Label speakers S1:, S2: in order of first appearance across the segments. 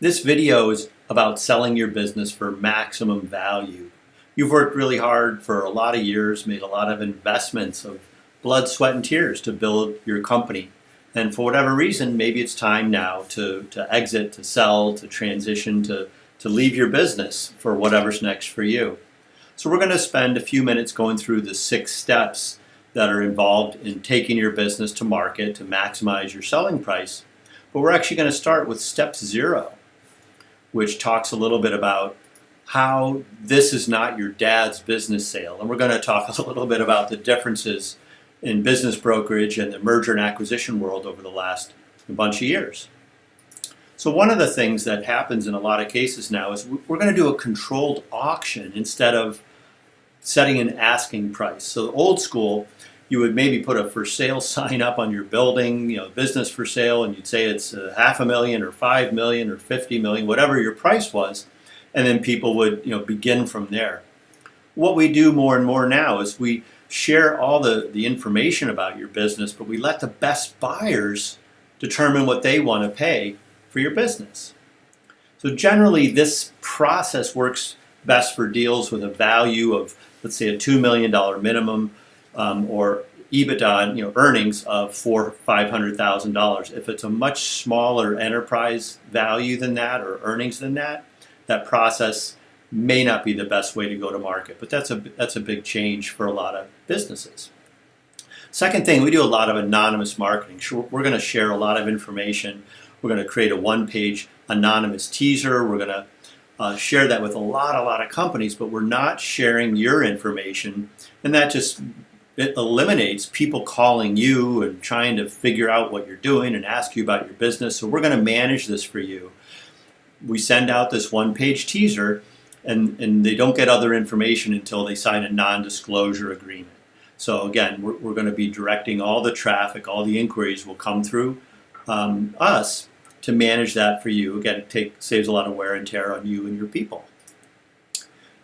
S1: This video is about selling your business for maximum value. You've worked really hard for a lot of years, made a lot of investments of blood, sweat, and tears to build your company. And for whatever reason, maybe it's time now to exit, to sell, to transition, to leave your business for whatever's next for you. So we're going to spend a few minutes going through the 6 steps that are involved in taking your business to market to maximize your selling price. But we're actually going to start with step 0, which talks a little bit about how this is not your dad's business sale. And we're going to talk a little bit about the differences in business brokerage and the merger and acquisition world over the last bunch of years. So one of the things that happens in a lot of cases now is we're going to do a controlled auction instead of setting an asking price. So old school, you would maybe put a for sale sign up on your building, business for sale, and you'd say it's $500,000 or $5 million or $50 million, whatever your price was, and then people would begin from there. What we do more and more now is we share all the information about your business, but we let the best buyers determine what they want to pay for your business. So generally, this process works best for deals with a value of, let's say, a $2 million minimum, or EBITDA, earnings of $400,000 or $500,000. If it's a much smaller enterprise value than that or earnings than that, that process may not be the best way to go to market. But that's a big change for a lot of businesses. Second thing, we do a lot of anonymous marketing. We're going to share a lot of information. We're going to create a one-page anonymous teaser. We're going to share that with a lot of companies, but we're not sharing your information, and that just it eliminates people calling you and trying to figure out what you're doing and ask you about your business. So we're going to manage this for you. We send out this one-page teaser, and they don't get other information until they sign a non-disclosure agreement. So again, we're going to be directing all the traffic, all the inquiries will come through us to manage that for you. Again, it saves a lot of wear and tear on you and your people.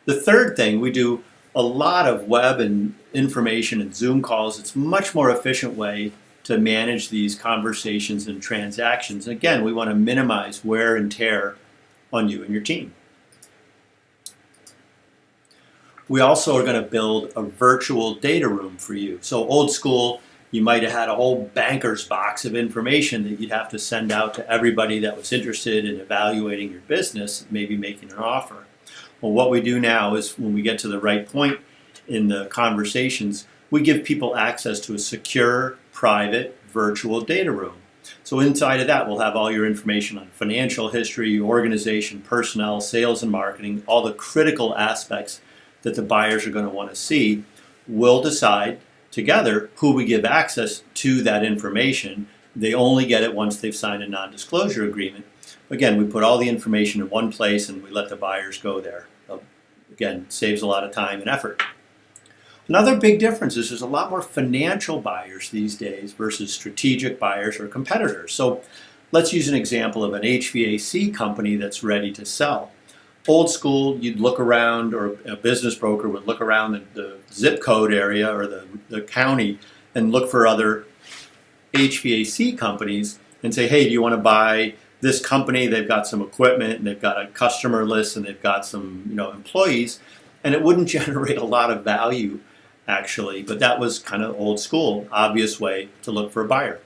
S1: The third thing, we do a lot of web and information and Zoom calls. It's a much more efficient way to manage these conversations and transactions. And again, we want to minimize wear and tear on you and your team. We also are going to build a virtual data room for you. So old school, you might have had a whole banker's box of information that you'd have to send out to everybody that was interested in evaluating your business, maybe making an offer. Well, what we do now is when we get to the right point in the conversations, we give people access to a secure, private, virtual data room. So inside of that, we'll have all your information on financial history, organization, personnel, sales and marketing, all the critical aspects that the buyers are going to want to see. We'll decide together who we give access to that information. They only get it once they've signed a non-disclosure agreement. Again, we put all the information in one place and we let the buyers go there. Again, saves a lot of time and effort. Another big difference is there's a lot more financial buyers these days versus strategic buyers or competitors. So let's use an example of an HVAC company that's ready to sell. Old school, you'd look around, or a business broker would look around the zip code area or the county and look for other HVAC companies and say, hey, do you want to buy this company? They've got some equipment and they've got a customer list and they've got some employees, and it wouldn't generate a lot of value actually, but that was kind of old school, obvious way to look for a buyer.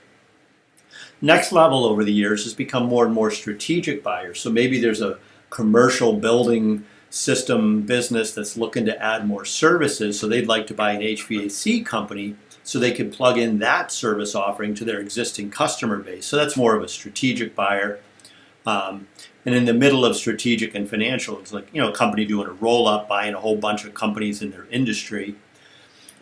S1: Next level over the years has become more and more strategic buyers. So maybe there's a commercial building system business that's looking to add more services, so they'd like to buy an HVAC company so they could plug in that service offering to their existing customer base. So that's more of a strategic buyer. And in the middle of strategic and financial, it's like a company doing a roll-up, buying a whole bunch of companies in their industry.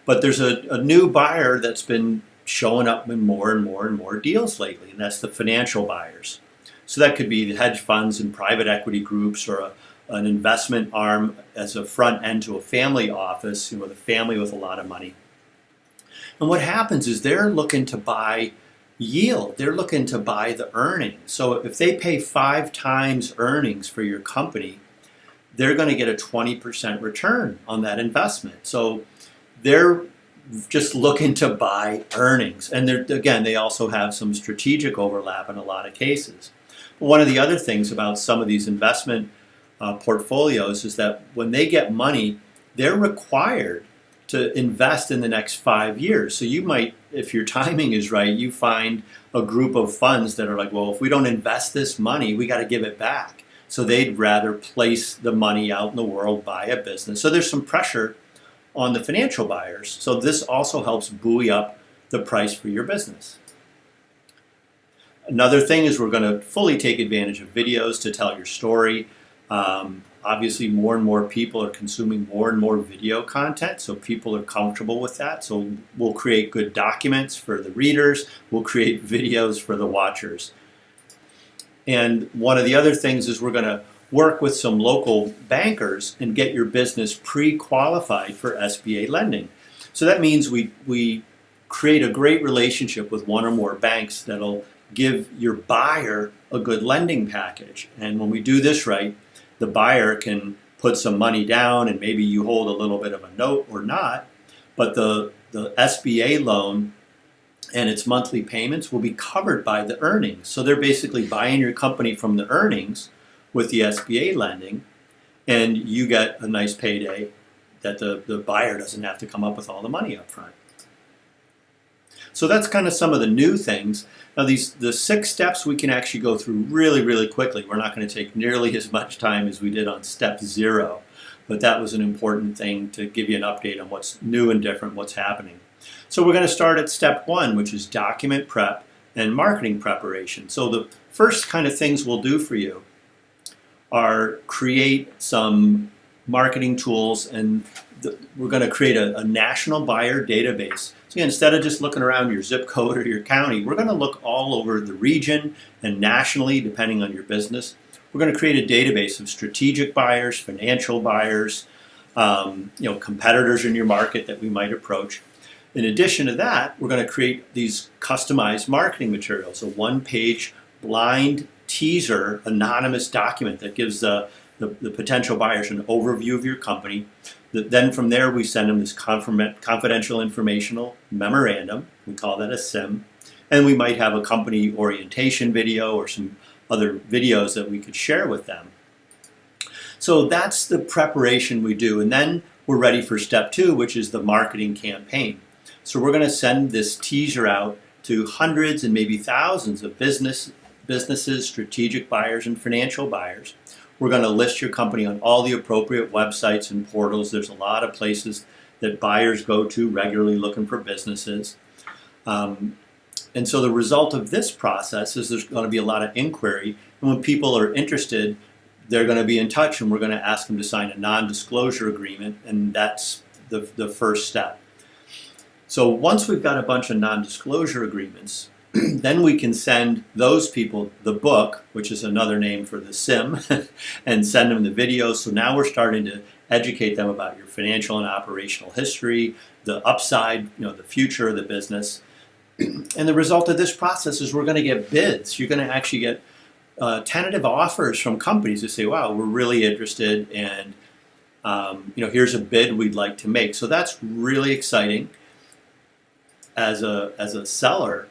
S1: But there's a new buyer that's been showing up in more and more deals lately, and that's the financial buyers. So that could be the hedge funds and private equity groups, or an investment arm as a front end to a family office, the family with a lot of money. And what happens is they're looking to buy yield. They're looking to buy the earnings. So if they pay 5 times earnings for your company, they're going to get a 20% return on that investment. So they're just looking to buy earnings. And they also have some strategic overlap in a lot of cases. One of the other things about some of these investment portfolios is that when they get money, they're required to invest in the next 5 years. So you might, if your timing is right, you find a group of funds that are like, well, if we don't invest this money, we got to give it back. So they'd rather place the money out in the world, buy a business. So there's some pressure on the financial buyers. So this also helps buoy up the price for your business. Another thing is we're going to fully take advantage of videos to tell your story. Obviously, more and more people are consuming more and more video content, so people are comfortable with that. So we'll create good documents for the readers. We'll create videos for the watchers. And one of the other things is we're going to work with some local bankers and get your business pre-qualified for SBA lending. So that means we create a great relationship with one or more banks that'll give your buyer a good lending package. And when we do this right, the buyer can put some money down and maybe you hold a little bit of a note or not, but the SBA loan and its monthly payments will be covered by the earnings. So they're basically buying your company from the earnings with the SBA lending, and you get a nice payday that the buyer doesn't have to come up with all the money up front. So that's kind of some of the new things. Now the 6 steps we can actually go through really, really quickly. We're not going to take nearly as much time as we did on step 0, but that was an important thing to give you an update on what's new and different, what's happening. So we're going to start at step 1, which is document prep and marketing preparation. So the first kind of things we'll do for you are create some marketing tools, and we're going to create a national buyer database. So again, instead of just looking around your zip code or your county, we're going to look all over the region and nationally, depending on your business. We're going to create a database of strategic buyers, financial buyers, competitors in your market that we might approach. In addition to that, we're going to create these customized marketing materials, a 1-page blind teaser anonymous document that gives the potential buyers an overview of your company. Then from there, we send them this confidential informational memorandum. We call that a SIM. And we might have a company orientation video or some other videos that we could share with them. So that's the preparation we do. And then we're ready for step 2, which is the marketing campaign. So we're going to send this teaser out to hundreds and maybe thousands of businesses, strategic buyers, and financial buyers. We're going to list your company on all the appropriate websites and portals. There's a lot of places that buyers go to regularly looking for businesses. And so the result of this process is there's going to be a lot of inquiry. And when people are interested, they're going to be in touch, and we're going to ask them to sign a non-disclosure agreement, and that's the first step. So once we've got a bunch of non-disclosure agreements, then we can send those people the book, which is another name for the SIM, and send them the videos. So now we're starting to educate them about your financial and operational history, the upside, the future of the business. And the result of this process is we're going to get bids. You're going to actually get tentative offers from companies that say, wow, we're really interested, and here's a bid we'd like to make. So that's really exciting as a seller.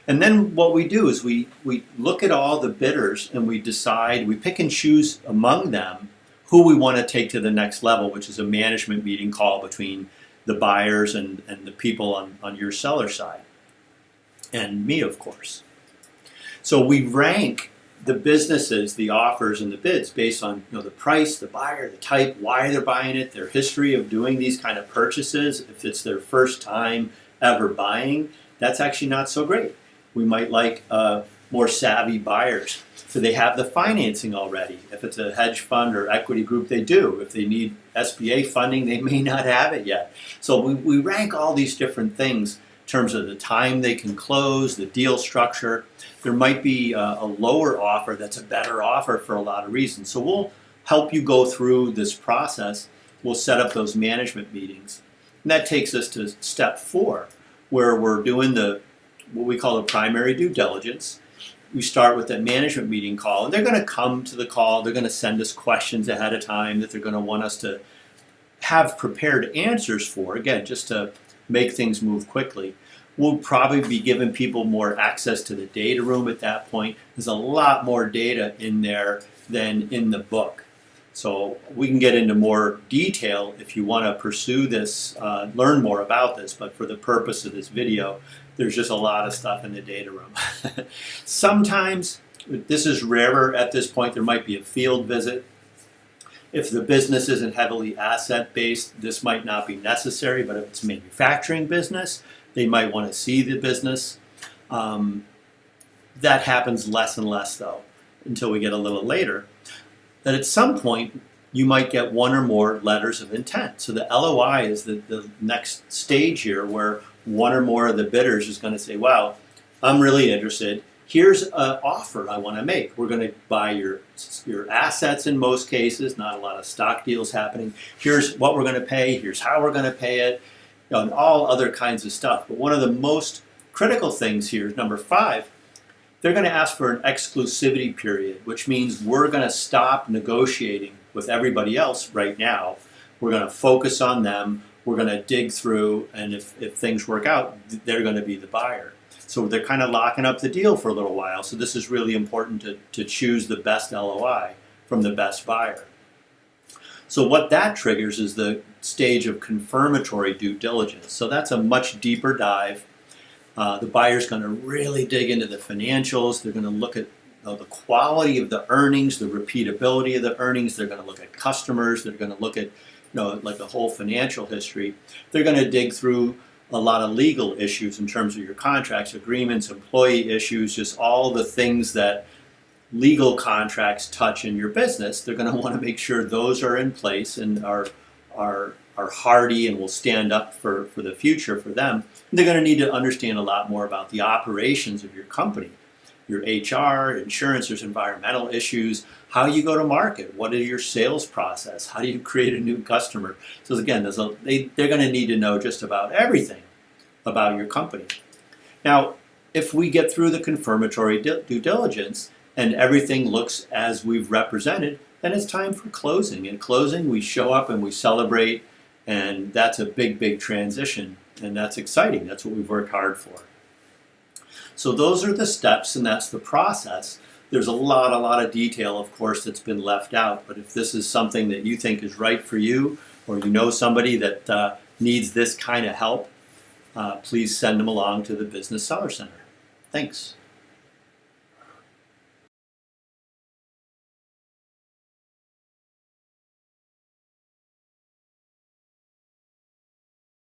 S1: And then what we do is we look at all the bidders and we decide, we pick and choose among them who we want to take to the next level, which is a management meeting call between the buyers and the people on your seller side. And me, of course. So we rank the businesses, the offers, and the bids based on the price, the buyer, the type, why they're buying it, their history of doing these kind of purchases. If it's their first time ever buying, that's actually not so great. We might like more savvy buyers. So they have the financing already. If it's a hedge fund or equity group, they do. If they need SBA funding, they may not have it yet. So we rank all these different things in terms of the time they can close, the deal structure. There might be a lower offer that's a better offer for a lot of reasons. So we'll help you go through this process. We'll set up those management meetings. And that takes us to step 4, where we're doing what we call the primary due diligence. We start with that management meeting call, and they're going to come to the call. They're going to send us questions ahead of time that they're going to want us to have prepared answers for, again, just to make things move quickly. We'll probably be giving people more access to the data room at that point. There's a lot more data in there than in the book. So we can get into more detail if you want to pursue this, learn more about this, but for the purpose of this video, there's just a lot of stuff in the data room. Sometimes, this is rarer at this point, there might be a field visit. If the business isn't heavily asset-based, this might not be necessary, but if it's a manufacturing business, they might want to see the business. That happens less and less, though, until we get a little later. That at some point, you might get one or more letters of intent. So the LOI is the next stage here where one or more of the bidders is going to say, wow, I'm really interested. Here's an offer I want to make. We're going to buy your assets in most cases, not a lot of stock deals happening. Here's what we're going to pay. Here's how we're going to pay it, and all other kinds of stuff. But one of the most critical things here is number 5. They're going to ask for an exclusivity period, which means we're going to stop negotiating with everybody else right now. We're going to focus on them. We're going to dig through, and if things work out, they're going to be the buyer. So they're kind of locking up the deal for a little while. So this is really important to choose the best LOI from the best buyer. So what that triggers is the stage of confirmatory due diligence. So that's a much deeper dive. The buyer's going to really dig into the financials. They're going to look at the quality of the earnings, the repeatability of the earnings. They're going to look at customers. They're going to look at like the whole financial history. They're going to dig through a lot of legal issues in terms of your contracts, agreements, employee issues, just all the things that legal contracts touch in your business. They're going to want to make sure those are in place and are hardy and will stand up for the future for them. And they're going to need to understand a lot more about the operations of your company, your HR, insurance, there's environmental issues, how you go to market, what is your sales process, how do you create a new customer. So again, they're going to need to know just about everything about your company. Now, if we get through the confirmatory due diligence and everything looks as we've represented, then it's time for closing. In closing, we show up and we celebrate, and that's a big, big transition, and that's exciting. That's what we've worked hard for. So those are the steps, and that's the process. There's a lot of detail, of course, that's been left out, but if this is something that you think is right for you, or you know somebody that needs this kind of help, please send them along to the Business Seller Center. Thanks.